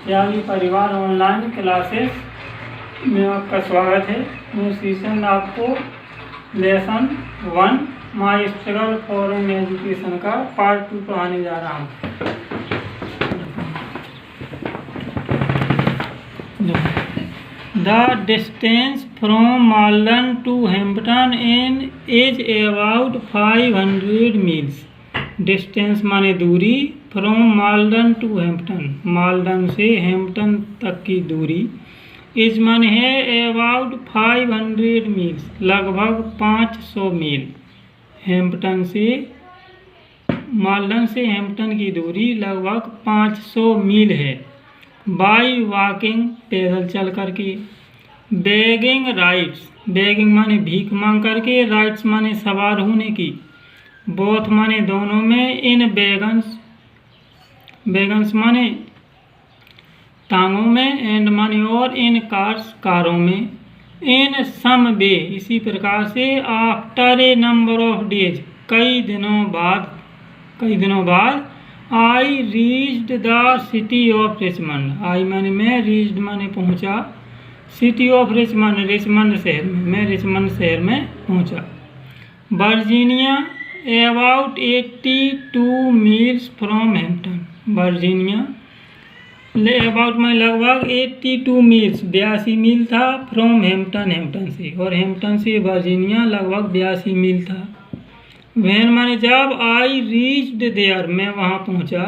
त्यागी परिवार online classes में आपका स्वागत है। मैं सीशन आपको lesson 1 my struggle for an education का पार्ट 2 पढ़ाने जा रहा हूँ। The distance from Malden to Hampton is about 500 miles. Distance माने दूरी, from Malden to Hampton, Malden से हेम्पटन तक की दूरी, इज माने है अबाउट 500 मील्स, लगभग 500 मील। हेम्पटन से माल्डन से हेम्पटन की दूरी लगभग 500 मील है। बाई वॉकिंग, पैदल चल करके। बेगिंग राइट्स, बेगिंग माने भीख मांग करके, राइट्स माने सवार होने की। बोथ माने दोनों में। इन बेगन्स, बेगन्स माने टांगों में। एंड माने और। इन कार्स, कारों में। इन सम वे, इसी प्रकार से। After a number of days, कई दिनों बाद। I reached the city of Richmond, I माने मैं, रीच्ड माने पहुंचा। सिटी ऑफ रिचमंड, रिचमंड शहर में, मैं रिचमंड शहर में पहुंचा। Virginia about 82 meals from Hampton, Virginia about में लगभग 82 मील्स, 82 मील था। फ्रॉम हेम्पटन, हेम्पटन से, और हेम्पटन से वर्जीनिया लगभग 82 मील था। वैन माने जब। आई रीच्ड देयर, मैं वहाँ पहुँचा।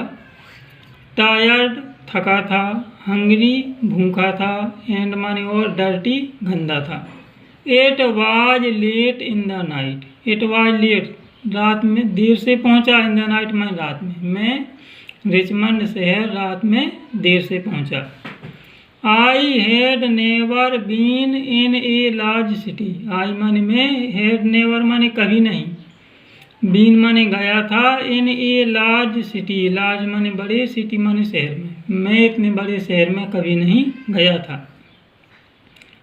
टायर्ड, थका था। हंग्री, भूखा था। एंड माने और। डर्टी, गंदा था। It was late in the night, it was late, रात में देर से पहुंचा। इन द नाइट में, रात में। मैं रिचमंड शहर रात में देर से पहुंचा। I had never been in a large city, I माने मैं, हैड नेवर माने कभी नहीं, बीन माने गया था। इन ए लार्ज सिटी, लार्ज माने बड़े, सिटी माने शहर में, मैं इतने बड़े शहर में कभी नहीं गया था।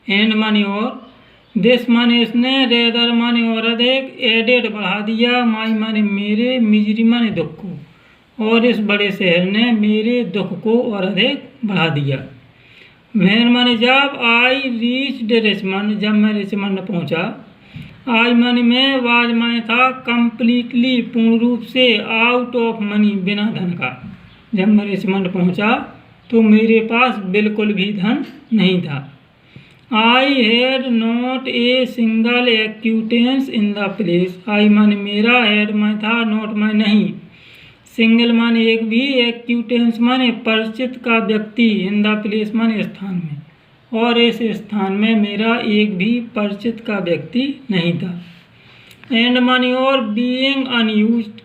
एंड माने और। दिस माने इसने। रेदर माने और अधिक। एडेड बढ़ा दिया। माई माने मेरे। मिजरी माने दुख को, और इस बड़े शहर ने मेरे दुख को और अधिक बढ़ा दिया। वैन माने जब। आई रीच्ड रिचमंड, जब मैं रिचमंड पहुंचा। आई माने मैं, वाज माने था। कंप्लीटली, पूर्ण रूप से। आउट ऑफ मनी, बिना धन का। जब मैं रिचमंड पहुंचा तो मेरे पास बिल्कुल भी धन नहीं था। I had not a single acquaintance in the place, I माने मेरा, हैड माने था, नॉट माने नहीं, सिंगल माने एक भी, एक्यूटेंस माने परिचित का व्यक्ति, इन द प्लेस माने स्थान में, और इस स्थान में मेरा एक भी परिचित का व्यक्ति नहीं था। एंड माने और। बीइंग अनयूज्ड,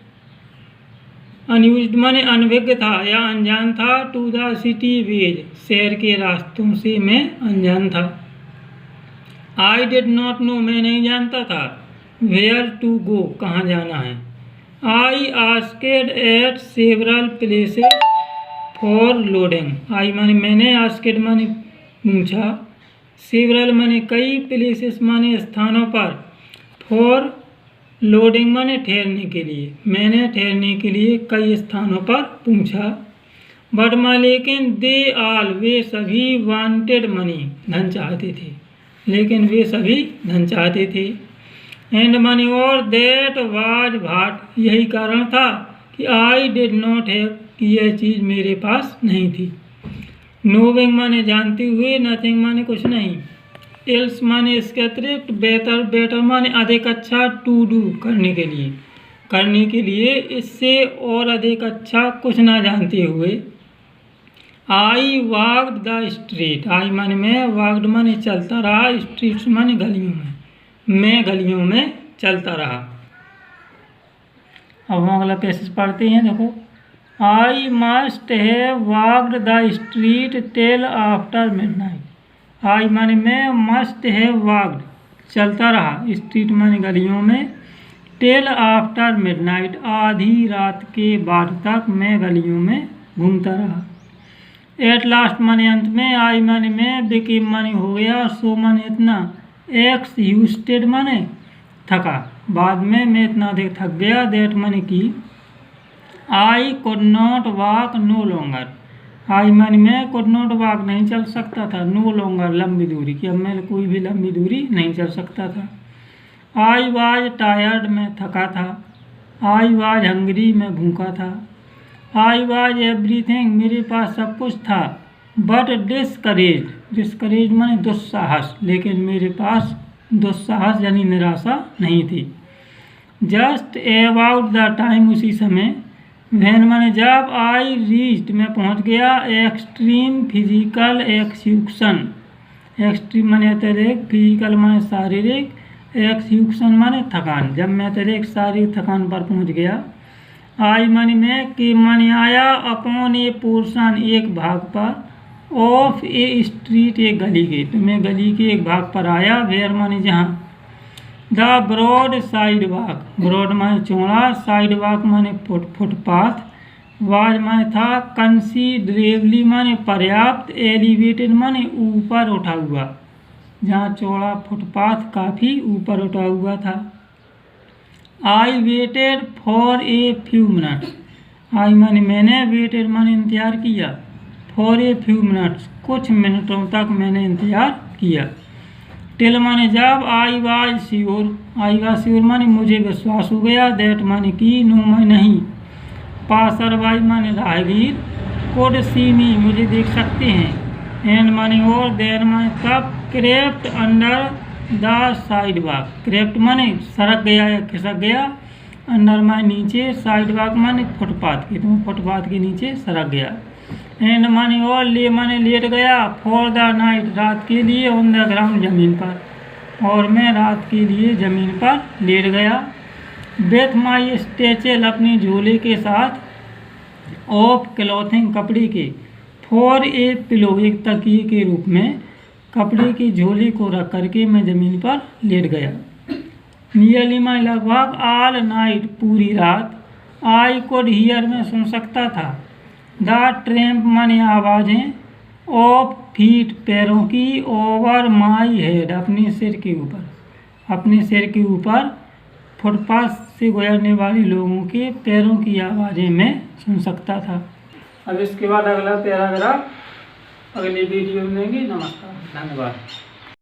अनयूज्ड माने अनभिज्ञ था या अनजान था। टू द सिटी वेज, शहर के रास्तों से मैं अनजान था। आई डिड नॉट नो, मैं नहीं जानता था। वेयर टू गो, कहाँ जाना है। I asked at several places for lodging, I माने मैंने, आस्केड माने पूछा, सेवरल माने कई, प्लेसेस माने स्थानों पर, फॉर लोडिंग माने ठहरने के लिए, मैंने ठहरने के लिए कई स्थानों पर पूछा। बट माने लेकिन। दे आल, वे सभी। वांटेड मनी, धन चाहते थे, लेकिन वे सभी धन चाहते थे। एंड माने और। दैट वाज व्हाट, यही कारण था कि आई डिड नॉट हैव, कि यह चीज़ मेरे पास नहीं थी। नोविंग माने जानते हुए। नथिंग माने कुछ नहीं। एल्स माने इसके अतिरिक्त। बेटर, बेटर माने अधिक अच्छा। टू डू, करने के लिए, करने के लिए, इससे और अधिक अच्छा कुछ ना जानते हुए। आई वॉक्ड द स्ट्रीट, आई माने मैं, वॉक्ड माने चलता रहा, स्ट्रीट्स माने गलियों में, मैं गलियों में चलता रहा। अब हम अगला पैसेज पढ़ते हैं, देखो। I must have walked the street till after midnight, I माने मैं, मस्ट हैव वॉक्ड, चलता रहा, स्ट्रीट माने गलियों में, टिल आफ्टर मिडनाइट, आधी रात के बाद तक मैं गलियों में घूमता रहा। एट लास्ट माने अंत में। आई माने मैं, बिकेम माने हो गया, सो माने इतना, एक्सह्यूस्टेड माने थका, बाद में मैं इतना अधिक थक गया। दैट माने की। I could not walk no longer, I मानी मैं कुड नॉट वॉक नहीं चल सकता था, नो लॉन्गर लंबी दूरी की, अब मैं कोई भी लंबी दूरी नहीं चल सकता था। आई वाज टायर्ड मैं थका था, आई वाज हंग्री मैं भूखा था, आई वाज एवरीथिंग मेरे पास सब कुछ था, बट डिस्करेज माने दुस्साहस, लेकिन मेरे पास दुस्साहस यानी निराशा नहीं थी। जस्ट अबाउट द टाइम उसी समय, वैन माने जब, आई रीच्ड मैं पहुंच गया, एक्सट्रीम फिजिकल एक्सक्यूशन, एक्सट्रीम माने अत्यधिक, फिजिकल माने शारीरिक, एक्सक्यूशन माने थकान, जब मैं अत्यधिक शारीरिक थकान पर पहुंच गया। आई माने मैं, के माने आया, अपॉन ए पोर्शन एक भाग पर, ऑफ ए स्ट्रीट एक गली के, तो मैं गली के एक भाग पर आया, वेयर माने जहाँ, the broad side walk, broad माने चौड़ा, साइड वॉक माने फुटपाथ, वाज माने था, कंसीडरेबली माने पर्याप्त, एलिवेटेड माने ऊपर उठा हुआ, जहाँ चौड़ा फुटपाथ काफ़ी ऊपर उठा हुआ था। I waited for a few minutes, I माने मैंने, वेटेड माने इंतज़ार किया, फॉर ए फ्यू मिनट्स कुछ मिनटों तक मैंने इंतज़ार किया। टिल माने जब, आई वाज श्योर माने मुझे विश्वास हो गया, दैट माने कि, नो माने नहीं, पासर बाई माने राहगीर, कोड सी मी मुझे देख सकते हैं, एंड माने और, देर माने तब, crept under the side walk, crept माने सरक गया या खिसक गया, अंडर माने नीचे, साइड वॉक माने फुटपाथ के, तो फुटपाथ के नीचे सरक गया, एंड माने और, ले माने लेट गया, फॉर द नाइट रात के लिए, ऑन द ग्राउंड जमीन पर, और मैं रात के लिए ज़मीन पर लेट गया। विथ माई स्टेचल अपने झोले के साथ, ऑफ क्लॉथिंग कपड़े के, फॉर ए पिलो एक तकिए के रूप में, कपड़े की झोले को रख करके मैं ज़मीन पर लेट गया। नियरली माई लगभग, ऑल नाइट पूरी रात, आई कुड हियर मैं सुन सकता था, द ट्रैम्प माने आवाज़ें, ऑफ फीट पैरों की, ओवर माई हेड अपने सिर के ऊपर, अपने सिर के ऊपर फुटपाथ से गुजरने वाले लोगों के पैरों की आवाज़ें मैं सुन सकता था। अब इसके बाद अगला पैराग्राफ अगली वीडियो में लेंगे। नमस्कार, धन्यवाद।